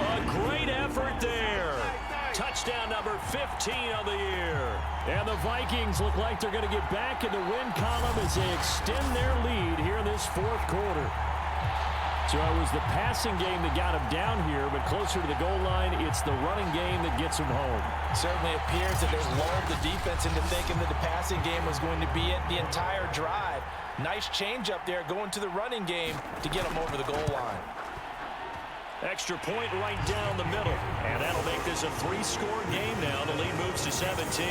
Speaker 2: A great effort there. Touchdown number 15 of the year. And the Vikings look like they're going to get back in the win column as they extend their lead here in this 4th quarter. So it was the passing game that got him down here, but closer to the goal line, it's the running game that gets him home.
Speaker 3: Certainly appears that they lulled the defense into thinking that the passing game was going to be it the entire drive. Nice change up there going to the running game to get them over the goal line.
Speaker 2: Extra point right down the middle. And that'll make this a 3-score game now. The lead moves to 17.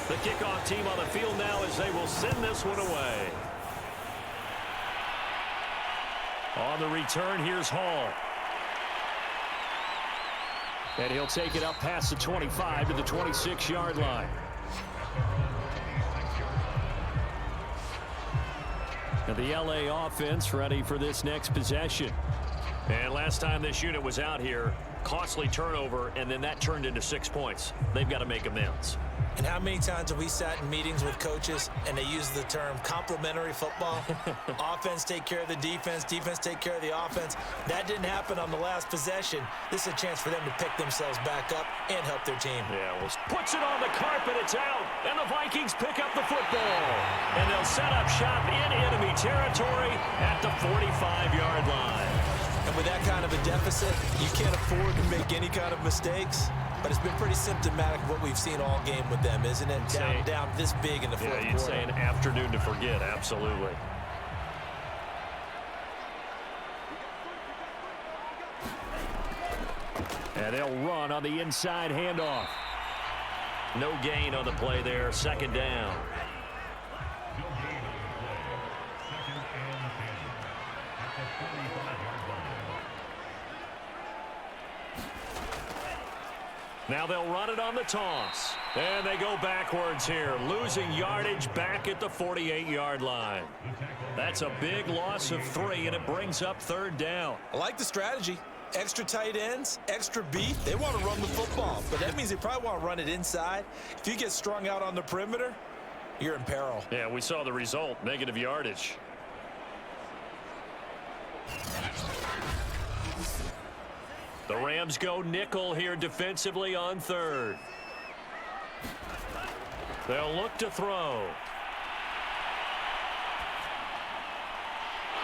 Speaker 2: The kickoff team on the field now as they will send this one away. On the return, here's Hall. And he'll take it up past the 25 to the 26-yard line. And the LA offense ready for this next possession. And last time this unit was out here, costly turnover, and then that turned into 6 points. They've got to make amends.
Speaker 3: And how many times have we sat in meetings with coaches and they use the term complementary football? Offense take care of the defense, defense take care of the offense. That didn't happen on the last possession. This is a chance for them to pick themselves back up and help their team.
Speaker 2: Yeah, well, puts it on the carpet, it's out, and the Vikings pick up the football. And they'll set up shop in enemy territory at the 45-yard line.
Speaker 3: And with that kind of a deficit, you can't afford to make any kind of mistakes. But it's been pretty symptomatic of what we've seen all game with them, isn't it? Down this big in the fourth quarter.
Speaker 2: Yeah, you'd say an afternoon to forget, absolutely. And they'll run on the inside handoff. No gain on the play there, 2nd down. Now they'll run it on the toss. And they go backwards here, losing yardage back at the 48-yard line. That's a big loss of 3, and it brings up 3rd down.
Speaker 3: I like the strategy. Extra tight ends, extra beef. They want to run the football, but that means they probably want to run it inside. If you get strung out on the perimeter, you're in peril.
Speaker 2: Yeah, we saw the result, negative yardage. The Rams go nickel here defensively on 3rd. They'll look to throw.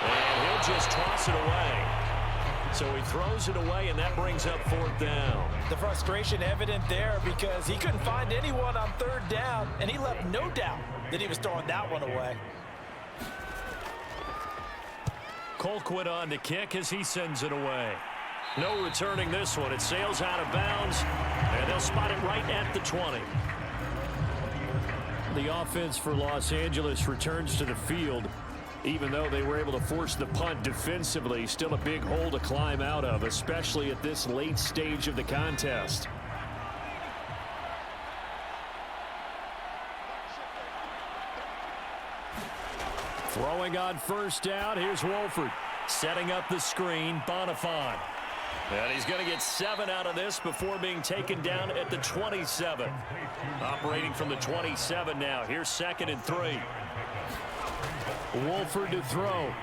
Speaker 2: And he'll just toss it away. So he throws it away, and that brings up 4th down.
Speaker 3: The frustration evident there because he couldn't find anyone on 3rd down, and he left no doubt that he was throwing that one away.
Speaker 2: Colquitt on to kick as he sends it away. No returning this one. It sails out of bounds, and they'll spot it right at the 20.
Speaker 5: The offense for Los Angeles returns to the field. Even though they were able to force the punt defensively, still a big hole to climb out of, especially at this late stage of the contest. Throwing on first down, here's Wolford. Setting up the screen, Bonifant.
Speaker 2: And he's going to get 7 out of this before being taken down at the 27. Operating from the 27 now. Here's 2nd and 3.
Speaker 5: Wolford to throw.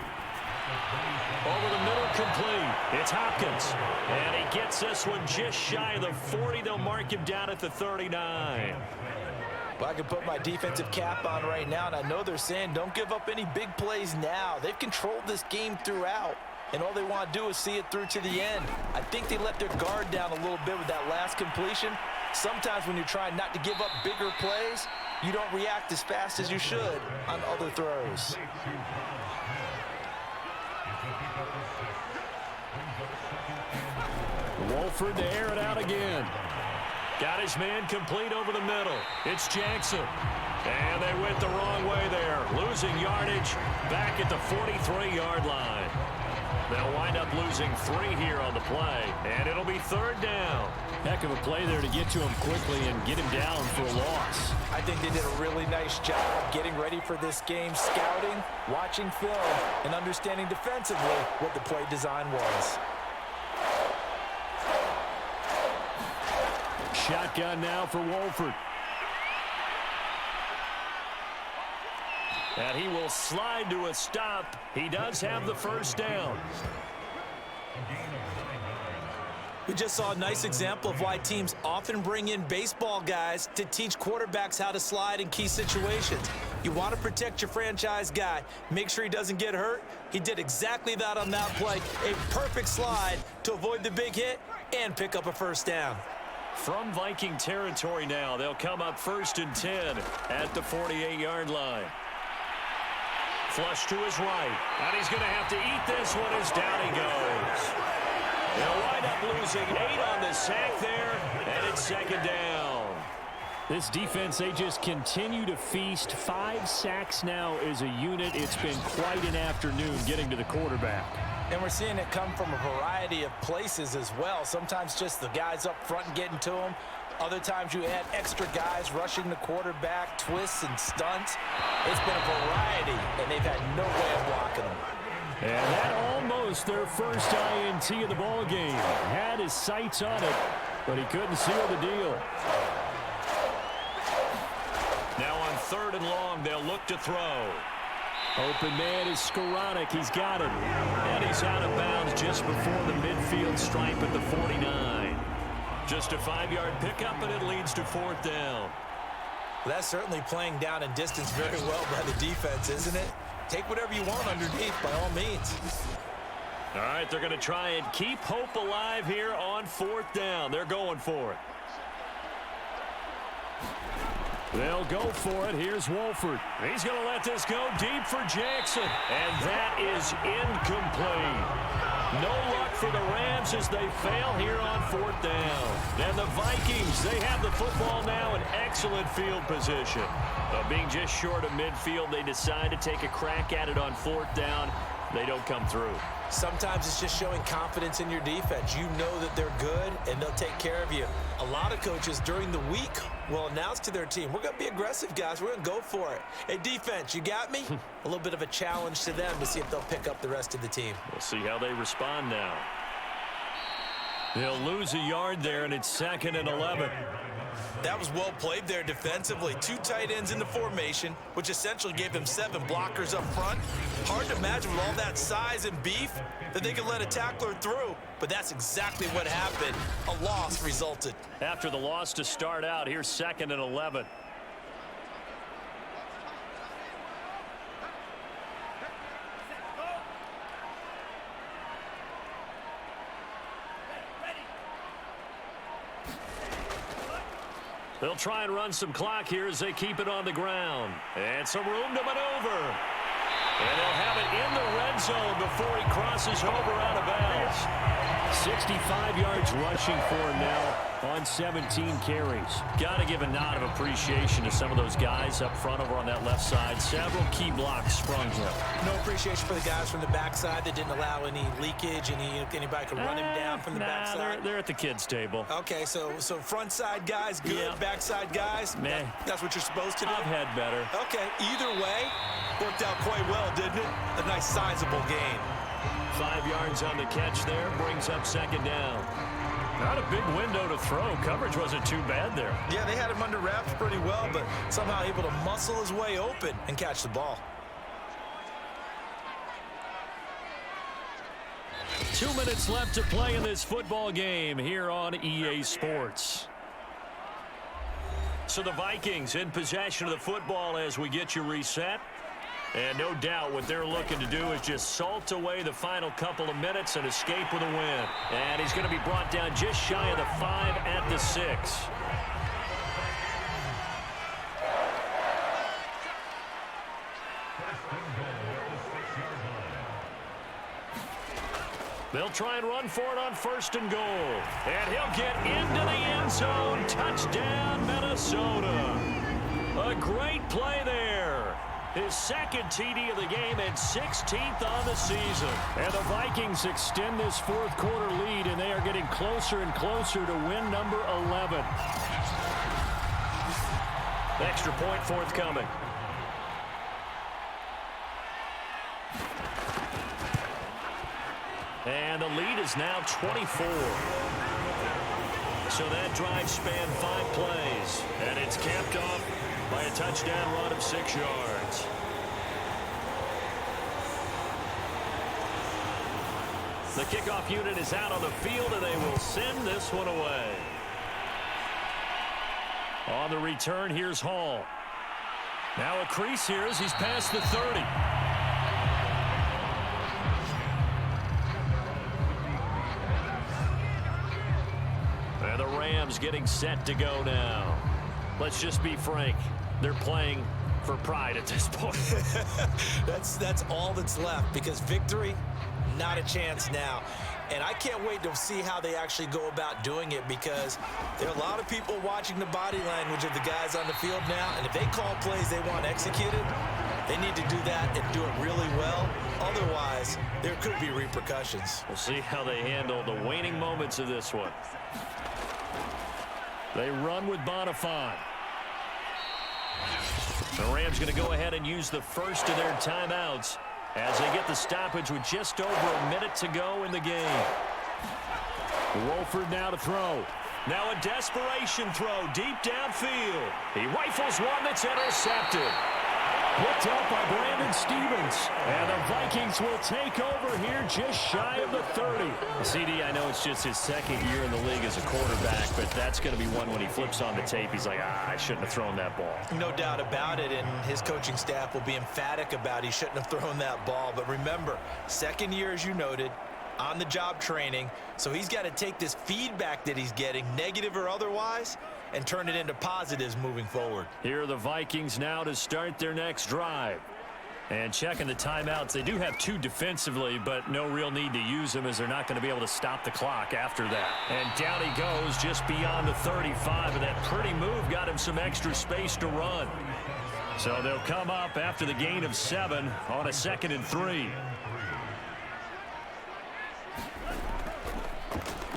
Speaker 2: Over the middle, complete. It's Hopkins. And he gets this one just shy of the 40. They'll mark him down at the 39.
Speaker 3: Well, I can put my defensive cap on right now, and I know they're saying don't give up any big plays now. They've controlled this game throughout, and all they want to do is see it through to the end. I think they let their guard down a little bit with that last completion. Sometimes when you're trying not to give up bigger plays, you don't react as fast as you should on other throws.
Speaker 5: Wolford to air it out again.
Speaker 2: Got his man complete over the middle. It's Jackson. And they went the wrong way there. Losing yardage back at the 43-yard line. They'll wind up losing 3 here on the play. And it'll be 3rd down.
Speaker 5: Heck of a play there to get to him quickly and get him down for a loss.
Speaker 3: I think they did a really nice job getting ready for this game, scouting, watching film, and understanding defensively what the play design was.
Speaker 5: Shotgun now for Wolford.
Speaker 2: And he will slide to a stop. He does have the 1st down.
Speaker 3: We just saw a nice example of why teams often bring in baseball guys to teach quarterbacks how to slide in key situations. You want to protect your franchise guy. Make sure he doesn't get hurt. He did exactly that on that play. A perfect slide to avoid the big hit and pick up a 1st down.
Speaker 2: From Viking territory now, they'll come up 1st and 10 at the 48-yard line. Flush to his right. And he's going to have to eat this one as down he goes. They'll wind up losing 8 on the sack there, and it's 2nd down.
Speaker 5: This defense, they just continue to feast. 5 sacks now as a unit. It's been quite an afternoon getting to the quarterback.
Speaker 3: And we're seeing it come from a variety of places as well. Sometimes just the guys up front and getting to them. Other times you add extra guys rushing the quarterback, twists and stunts. It's been a variety, and they've had no way of blocking them.
Speaker 5: And that almost their first INT of the ball game. Had his sights on it, but he couldn't seal the deal.
Speaker 2: Now on 3rd and long, they'll look to throw.
Speaker 5: Open man is Skoranek. He's got it.
Speaker 2: And he's out of bounds just before the midfield stripe at the 49. Just a 5-yard pickup, and it leads to 4th down.
Speaker 3: Well, that's certainly playing down and distance very well by the defense, isn't it? Take whatever you want underneath by all means.
Speaker 2: All right, they're going to try and keep hope alive here on 4th down. They're going for it.
Speaker 5: They'll go for it. Here's Wolford.
Speaker 2: He's going to let this go deep for Jackson. And that is incomplete. No luck for the Rams as they fail here on 4th down. And the Vikings, they have the football now in excellent field position. Being just short of midfield, they decide to take a crack at it on 4th down. They don't come through.
Speaker 3: Sometimes it's just showing confidence in your defense. You know that they're good, and they'll take care of you. A lot of coaches during the week will announce to their team, we're going to be aggressive, guys. We're going to go for it. Hey, defense, you got me? A little bit of a challenge to them to see if they'll pick up the rest of the team.
Speaker 2: We'll see how they respond now. They'll lose a yard there, and it's 2nd and 11.
Speaker 3: That was well played there defensively. 2 tight ends in the formation, which essentially gave them 7 blockers up front. Hard to imagine with all that size and beef that they could let a tackler through. But that's exactly what happened. A loss resulted.
Speaker 2: After the loss to start out, here's 2nd and 11. They'll try and run some clock here as they keep it on the ground. And some room to maneuver. And they'll have it in the red zone before he crosses over out of bounds.
Speaker 5: 65 yards rushing for him now on 17 carries. Got to give a nod of appreciation to some of those guys up front over on that left side. Several key blocks sprung him.
Speaker 3: No appreciation for the guys from the backside that didn't allow any leakage, anybody could run him down from the backside.
Speaker 5: They're at the kids' table.
Speaker 3: Okay, so front side guys, good.
Speaker 5: Yeah.
Speaker 3: Backside guys,
Speaker 5: Meh.
Speaker 3: That's what you're supposed to do?
Speaker 5: I've had better.
Speaker 3: Okay, either way, worked out quite well, didn't it? A nice sizable gain.
Speaker 5: 5 yards on the catch there, brings up second down. Not a big window to throw. Coverage wasn't too bad there.
Speaker 3: Yeah, they had him under wraps pretty well, but somehow able to muscle his way open and catch the ball.
Speaker 5: 2 minutes left to play in this football game here on EA Sports. So the Vikings in possession of the football as we get you reset. And no doubt what they're looking to do is just salt away the final couple of minutes and escape with a win. And he's going to be brought down just shy of the 5 at the 6. They'll try and run for it on 1st and goal. And he'll get into the end zone. Touchdown, Minnesota. A great play there. His second TD of the game and 16th on the season. And the Vikings extend this fourth quarter lead, and they are getting closer and closer to win number 11. Extra point forthcoming. And the lead is now 24. So that drive spanned 5 plays, and it's capped off by a touchdown run of 6 yards. The kickoff unit is out on the field, and they will send this one away. On the return, here's Hall. Now a crease here as he's past the 30. And the Rams getting set to go now. Let's just be frank. They're playing for pride at this point.
Speaker 3: That's all that's left, because victory, not a chance now. And I can't wait to see how they actually go about doing it, because there are a lot of people watching the body language of the guys on the field now, and if they call plays they want executed, they need to do that and do it really well. Otherwise, there could be repercussions.
Speaker 5: We'll see how they handle the waning moments of this one. They run with Bonifant. The Rams going to go ahead and use the first of their timeouts as they get the stoppage with just over a minute to go in the game. Wolford now to throw. Now a desperation throw deep downfield. He rifles one that's intercepted. Picked up by Brandon Stevens. And the Vikings will take over here just shy of the 30. CD, I know it's just his second year in the league as a quarterback, but that's going to be one when he flips on the tape. He's like, I shouldn't have thrown that ball.
Speaker 3: No doubt about it, and his coaching staff will be emphatic about he shouldn't have thrown that ball. But remember, second year, as you noted, on-the-job training, so he's got to take this feedback that he's getting, negative or otherwise, and turn it into positives moving forward.
Speaker 5: Here are the Vikings now to start their next drive. And checking the timeouts, they do have 2 defensively, but no real need to use them as they're not going to be able to stop the clock after that. And down he goes just beyond the 35, and that pretty move got him some extra space to run. So they'll come up after the gain of 7 on a 2nd and 3.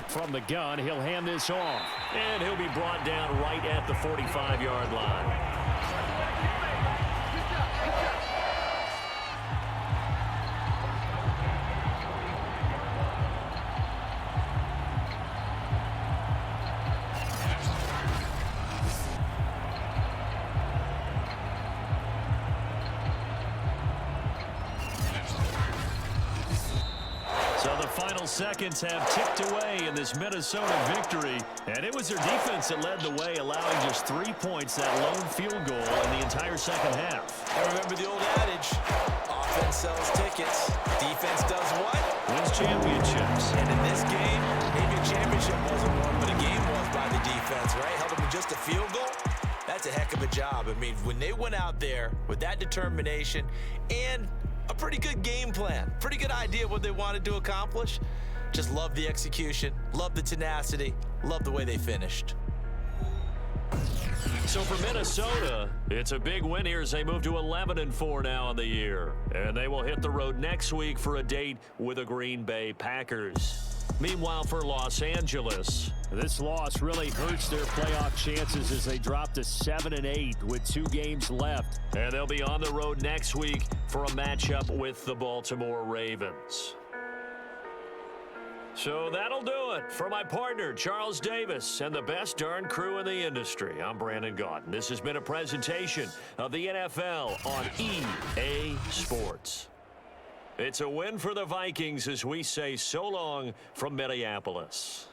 Speaker 5: From the gun, he'll hand this off. And he'll be brought down right at the 45-yard line. Seconds have ticked away in this Minnesota victory, and it was their defense that led the way, allowing just 3 points, that lone field goal in the entire second half.
Speaker 3: And remember the old adage, offense sells tickets, defense does what?
Speaker 5: Wins championships.
Speaker 3: And in this game, maybe a championship wasn't won, but a game was by the defense, right? Held them to just a field goal. That's a heck of a job. I mean, when they went out there with that determination and a pretty good game plan, pretty good idea of what they wanted to accomplish, Just love the execution, love the tenacity, love the way they finished.
Speaker 5: So for Minnesota, it's a big win here as they move to 11-4 now on the year. And they will hit the road next week for a date with the Green Bay Packers. Meanwhile, for Los Angeles,
Speaker 2: this loss really hurts their playoff chances as they drop to 7-8 with 2 games left.
Speaker 5: and they'll be on the road next week for a matchup with the Baltimore Ravens. So that'll do it for my partner, Charles Davis, and the best darn crew in the industry. I'm Brandon Gaudin. This has been a presentation of the NFL on EA Sports. It's a win for the Vikings as we say so long from Minneapolis.